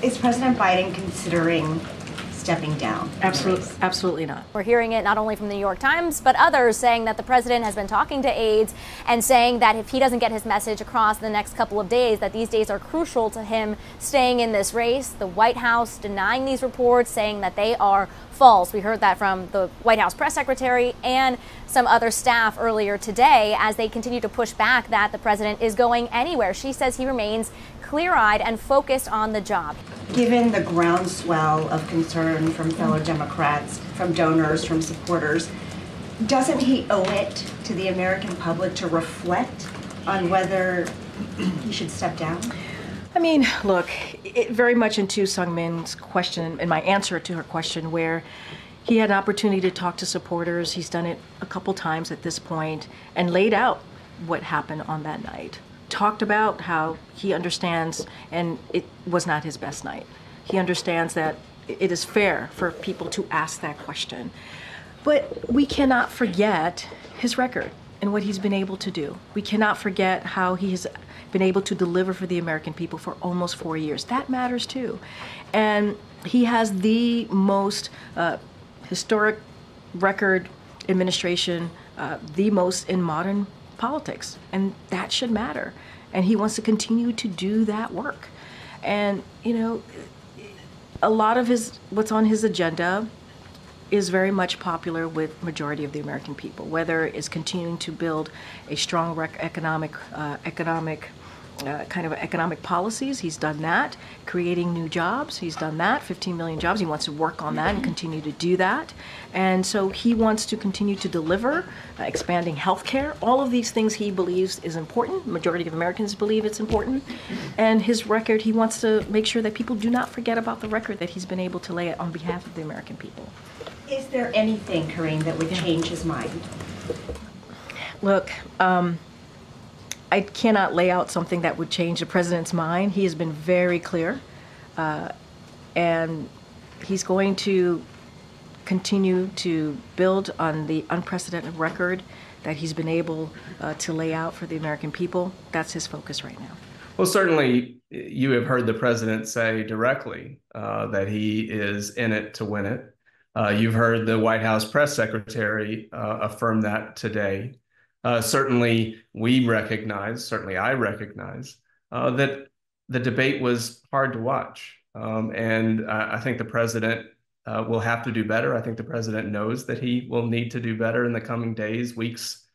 Is President Biden considering stepping down? Absolutely not. We're hearing it not only from the New York Times, but others saying that the president has been talking to aides and saying that if he doesn't get his message across the next couple of days, that these days are crucial to him staying in this race. The White House denying these reports, saying that they are false. We heard that from the White House press secretary and some other staff earlier today as they continue to push back that the president is going anywhere. She says he remains clear-eyed and focused on the job. Given the groundswell of concern from fellow Democrats, from donors, from supporters, doesn't he owe it to the American public to reflect on whether he should step down? I mean, look, it very much into Sung-Min's question, and my answer to her question, where he had an opportunity to talk to supporters. He's done it a couple times at this point and laid out what happened on that night. Talked about how he understands, and it was not his best night. He understands that it is fair for people to ask that question. But we cannot forget his record and what he's been able to do. We cannot forget how he has been able to deliver for the American people for almost 4 years. That matters too. And he has the most historic record administration, the most in modern politics, and that should matter. And he wants to continue to do that work. And, you know, a lot of what's on his agenda is very much popular with majority of the American people, whether it's continuing to build a strong economic policies. He's done that. Creating new jobs, he's done that. 15 million jobs. He wants to work on that and continue to do that. And so he wants to continue to deliver, expanding health care. All of these things he believes is important. Majority of Americans believe it's important. And his record, he wants to make sure that people do not forget about the record that he's been able to lay on behalf of the American people. Is there anything, Karine, that would change his mind? Look, I cannot lay out something that would change the president's mind. He has been very clear, and he's going to continue to build on the unprecedented record that he's been able to lay out for the American people. That's his focus right now. Well, certainly you have heard the president say directly that he is in it to win it. You've heard the White House press secretary affirm that today. Certainly I recognize that the debate was hard to watch. And I think the president will have to do better. I think the president knows that he will need to do better in the coming days, weeks,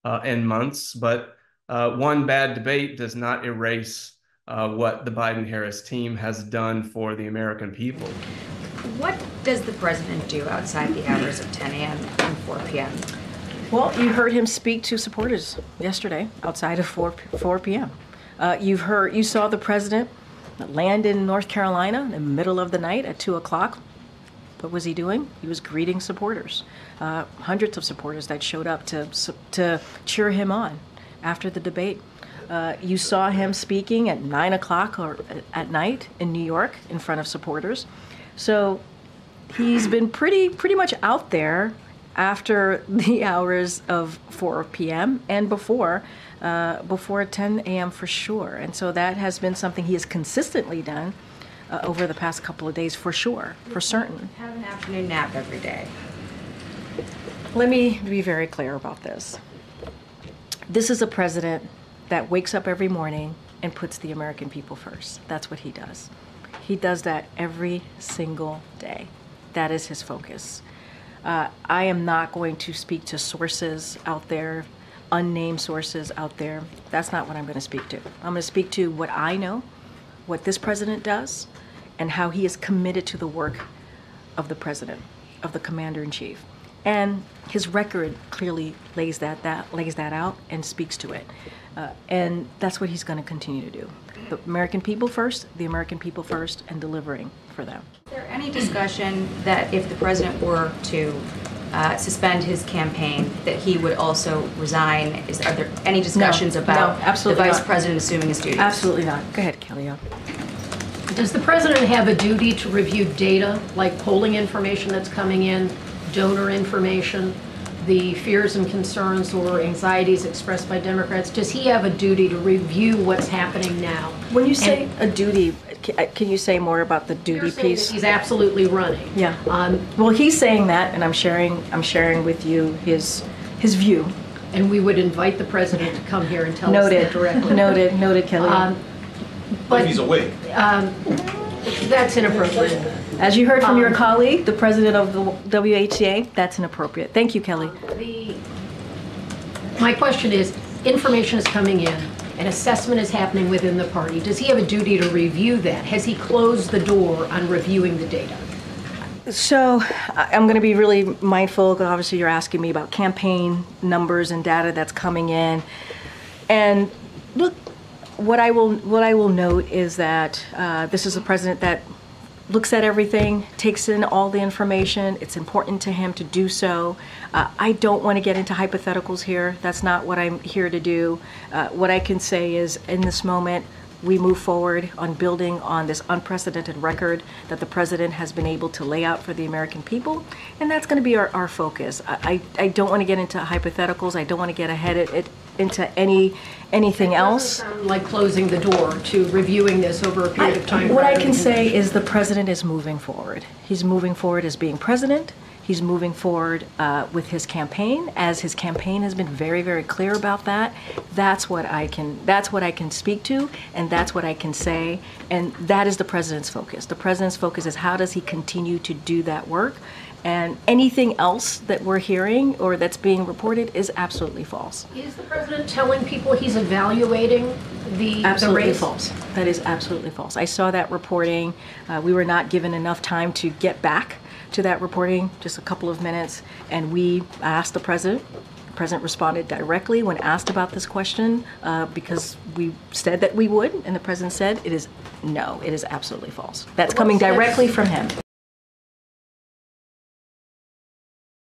and months. But one bad debate does not erase what the Biden-Harris team has done for the American people. What does the president do outside the hours of 10 a.m. and 4 p.m.? Well, you heard him speak to supporters yesterday outside of 4 p.m. You saw the president land in North Carolina in the middle of the night at 2 o'clock. What was he doing? He was greeting supporters, hundreds of supporters that showed up to cheer him on after the debate. You saw him speaking at 9 o'clock or at night in New York in front of supporters. So he's been pretty much out there after the hours of 4 p.m. and before 10 a.m. for sure. And so that has been something he has consistently done over the past couple of days for sure, for certain. Have an afternoon nap every day. Let me be very clear about this. This is a president that wakes up every morning and puts the American people first. That's what he does. He does that every single day. That is his focus. I am not going to speak to sources out there, unnamed sources out there. That's not what I'm going to speak to. I'm going to speak to what I know, what this president does, and how he is committed to the work of the president, of the commander-in-chief. And his record clearly lays that out and speaks to it. And that's what he's going to continue to do. The American people first, and delivering for them. Is there any discussion that if the president were to suspend his campaign, that he would also resign? Are there any discussions about the vice president assuming his duties? Absolutely not. Go ahead, Kelly. Does the president have a duty to review data, like polling information that's coming in, donor information, the fears and concerns or anxieties expressed by Democrats? Does he have a duty to review what's happening now? When you say a duty, Can you say more about the duty You're saying piece? that he's absolutely running. Yeah. Well, he's saying that, and I'm sharing with you his view. And we would invite the president to come here and tell us that directly. Noted, Kelly. But if he's awake. That's inappropriate. As you heard from your colleague, the president of the WHCA, that's inappropriate. Thank you, Kelly. My question is, information is coming in, an assessment is happening within the party. Does he have a duty to review that? Has he closed the door on reviewing the data? So I'm going to be really mindful, because obviously you're asking me about campaign numbers and data that's coming in. And look, what I will note is that this is a president that looks at everything, takes in all the information. It's important to him to do so. I don't want to get into hypotheticals here. That's not what I'm here to do. What I can say is, in this moment, we move forward on building on this unprecedented record that the president has been able to lay out for the American people, and that's going to be our focus. I don't want to get into hypotheticals. I don't want to get ahead into anything else. It doesn't sound like closing the door to reviewing this over a period of time. What I can say is the president is moving forward. He's moving forward as being president. He's moving forward with his campaign, as his campaign has been very, very clear about that. That's what I can speak to, and that's what I can say, and that is the president's focus. The president's focus is how does he continue to do that work, and anything else that we're hearing or that's being reported is absolutely false. Is the president telling people he's evaluating the Absolutely race? false. That is absolutely false. I saw that reporting. We were not given enough time to get back to that reporting, just a couple of minutes, and we asked the president. The president responded directly when asked about this question, because we said that we would, and the president said it is absolutely false. That's coming directly from him.